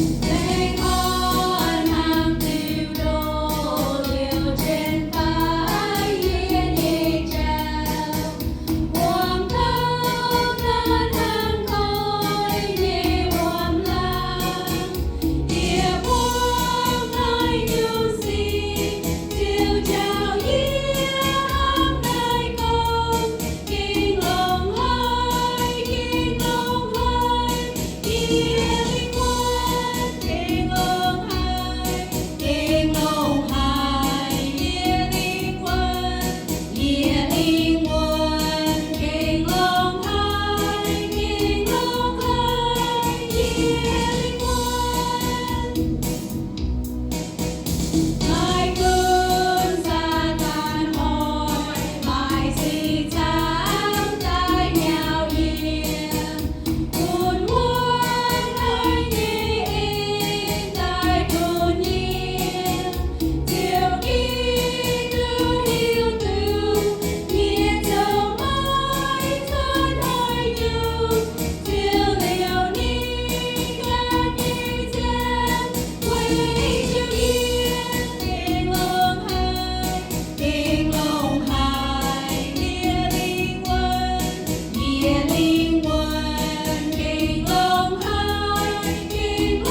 Lên con hàng tiêu đô liều trên vai yên nhị trao buông thơm nan hàng khói nhị buông lang địa buông nơi như gì tiêu chào yết hám nơi con kinh lòng hai yết linh quân kinh lòng hai yết linh quân yết linh kinh lòng hai yết linh quân Ngài cơn sa tan hỏi bài gì dám tai nhào hiền buồn buồn nơi nhị in tại cơn nhiên chiều đi tư hiu tư nhiên dầu mãi thân hơi như chiều liều ni gan nhị gian quay chiều yên kinh lòng hai địa linh quân kinh lòng hai kinh